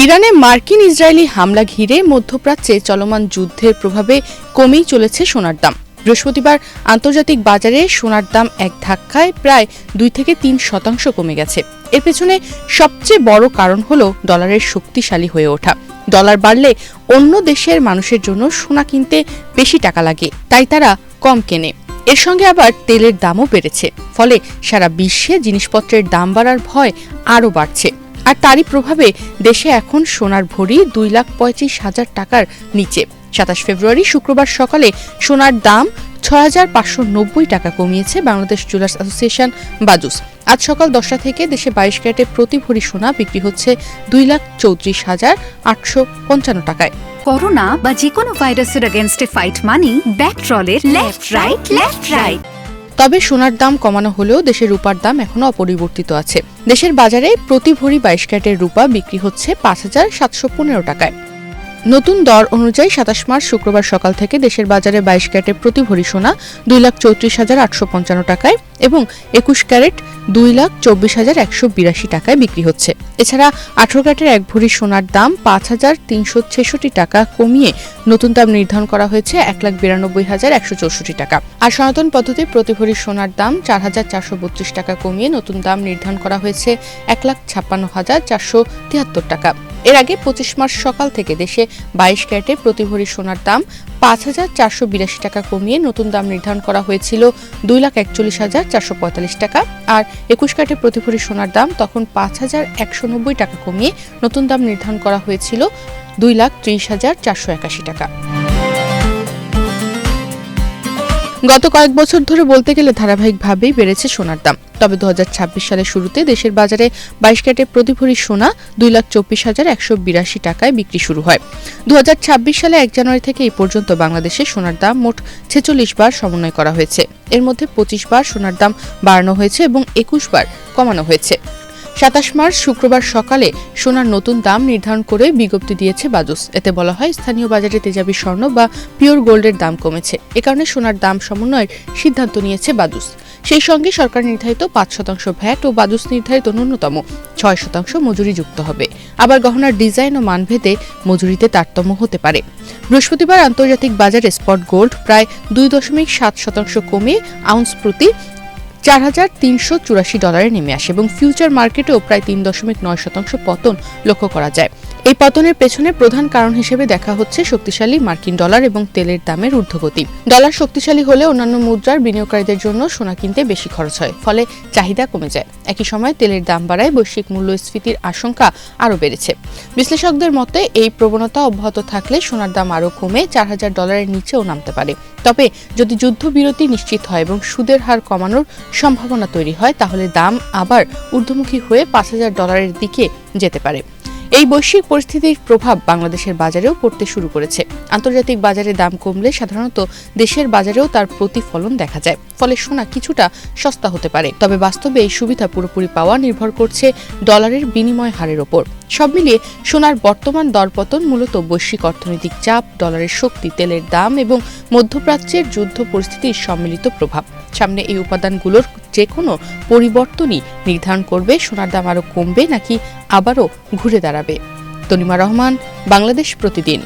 ইরানে মার্কিন ইসরায়েলি হামলা ঘিরে মধ্যপ্রাচ্যে চলমান যুদ্ধের প্রভাবে কমেই চলেছে সোনার দাম। বৃহস্পতিবার আন্তর্জাতিক বাজারে সোনার দাম এক ধাক্কায় প্রায় 2-3% কমে গেছে। এর পেছনে সবচেয়ে বড় কারণ হল ডলারের শক্তিশালী হয়ে ওঠা। ডলার বাড়লে অন্য দেশের মানুষের জন্য সোনা কিনতে বেশি টাকা লাগে, তাই তারা কম কেনে। এর সঙ্গে আবার তেলের দামও বেড়েছে, ফলে সারা বিশ্বে জিনিসপত্রের দাম বাড়ার ভয় আরও বাড়ছে। আর তারই প্রভাবে দেশে এখন সোনার ভরি 2,25,000 টাকার নিচে। 27 ফেব্রুয়ারি শুক্রবার সকালে সোনার দাম 6,590 টাকা কমিয়েছে বাংলাদেশ জুয়েলার্স অ্যাসোসিয়েশন বাজুস। আজ সকাল 10টা থেকে দেশে 22 ক্যারেটে প্রতি ভরি সোনা বিক্রি হচ্ছে 2,34,855 টাকায়। করোনা বা যে কোনো ভাইরাসের এগেইনস্টে ফাইট মানি ব্যাকট্রলের লেফট রাইট। তবে সোনার দাম কমানো হলেও দেশের রূপার দাম এখনো অপরিবর্তিত আছে। দেশের বাজারে প্রতি ভরি 22 ক্যারেটের রূপা বিক্রি হচ্ছে 5,715 টাকায়। নতুন দর অনুযায়ী 27 মার্চ শুক্রবার সকাল থেকে দেশের বাজারে 22 ক্যারেটের প্রতি ভরি সোনা 2,34,855 টাকায় এবং 21 ক্যারেট 2,24,182 টাকায় বিক্রি হচ্ছে। এছাড়া 18 ক্যারেটের এক ভরি সোনার দাম 5,366 টাকা কমিয়ে নতুন দাম নির্ধারণ করা হয়েছে 1,92,164 টাকা। আর সনাতন পদ্ধতির প্রতি ভরি সোনার দাম 4,432 টাকা কমিয়ে নতুন দাম নির্ধারণ করা হয়েছে 1,56,473 টাকা। এর আগে 25 মার্চ সকাল থেকে দেশে 22 ক্যারেটে প্রতি ভরি সোনার দাম 5,482 টাকা কমিয়ে নতুন দাম নির্ধারণ করা হয়েছিল 2,41,445 টাকা। আর 21 ক্যারেটে প্রতি ভরি সোনার দাম তখন 5,190 টাকা কমিয়ে নতুন দাম নির্ধারণ করা হয়েছিল 2,30,481 টাকা। গত কয়েক বছর ধরে বলতে গেলে ধারাবাহিকভাবেই বেড়েছে সোনার দাম। তবে 2026 সালের শুরুতে দেশের বাজারে 22 ক্যারেটে প্রতি ভরি সোনা 2,24,182 টাকায় বিক্রি শুরু হয়। 2026 সালে 1 জানুয়ারি থেকে এই পর্যন্ত বাংলাদেশে সোনার দাম মোট 46 বার সমন্বয় করা হয়েছে। এর মধ্যে 25 বার সোনার দাম বাড়ানো হয়েছে এবং 21 বার কমানো হয়েছে। 27 মার্চ শুক্রবার সকালে সোনার নতুন দাম নির্ধারণ করে বিজ্ঞপ্তি দিয়েছে বাজুস। এতে বলা হয় স্থানীয় বাজারে তেজাবি স্বর্ণ বা পিওর গোল্ডের দাম কমেছে। এ কারণে সোনার দাম সমন্বয়ের সিদ্ধান্ত নিয়েছে বাজুস। সেই সঙ্গে সরকার নির্ধারিত 5% ভ্যাট ও বাজুস নির্ধারিত ন্যূনতম 6% মজুরি যুক্ত হবে। আবার গহনার ডিজাইন ও মানভেদে মজুরিতে তারতম্য হতে পারে। বৃহস্পতিবার আন্তর্জাতিক বাজারে স্পট গোল্ড প্রায় 2.7% কমে আউন্স প্রতি 4,384 ডলারে নেমে আসে এবং ফিউচার মার্কেটেও প্রায় 3.9% পতন লক্ষ্য করা যায়। এই পতনের পেছনে প্রধান কারণ হিসেবে দেখা হচ্ছে শক্তিশালী মার্কিন ডলার এবং তেলের দামের ঊর্ধ্বগতি। ডলার শক্তিশালী হলে অন্যান্য মুদ্রার বিনিয়োগকারীদের জন্য সোনা কিনতে বেশি খরচ হয়, ফলে চাহিদা কমে যায়। একই সময় তেলের দাম বাড়ায় বৈশ্বিক মূল্যস্ফীতির আশঙ্কা আরও বেড়েছে। বিশ্লেষকদের মতে এই প্রবণতা অব্যাহত থাকলে সোনার দাম আরও কমে 4,000 ডলারের নিচেও নামতে পারে। তবে যদি যুদ্ধবিরতি নিশ্চিত হয় এবং সুদের হার কমানোর সম্ভাবনা তৈরি হয়, তাহলে দাম আবার ঊর্ধ্বমুখী হয়ে 5,000 ডলারের দিকে যেতে পারে। এই বৈশ্বিক পরিস্থিতির প্রভাব বাংলাদেশের বাজারেও পড়তে শুরু করেছে। আন্তর্জাতিক বাজারে দাম কমলে সাধারণত দেশের বাজারেও তার প্রতিফলন দেখা যায়, ফলে সোনা কিছুটা সস্তা হতে পারে। তবে বাস্তবে এই সুবিধা পুরোপুরি পাওয়া নির্ভর করছে ডলারের বিনিময় হারের ওপর। সব মিলিয়ে সোনার বর্তমান দরপতন মূলত বৈশ্বিক অর্থনৈতিক চাপ, ডলারের শক্তি, তেলের দাম এবং মধ্যপ্রাচ্যের যুদ্ধ পরিস্থিতির সম্মিলিত প্রভাব। সামনে এই উপাদানগুলোর যে কোনো পরিবর্তনই নির্ধারণ করবে সোনার দাম আরও কমবে নাকি আবারও ঘুরে দাঁড়াবে। তনিমা রহমান, বাংলাদেশ প্রতিদিন।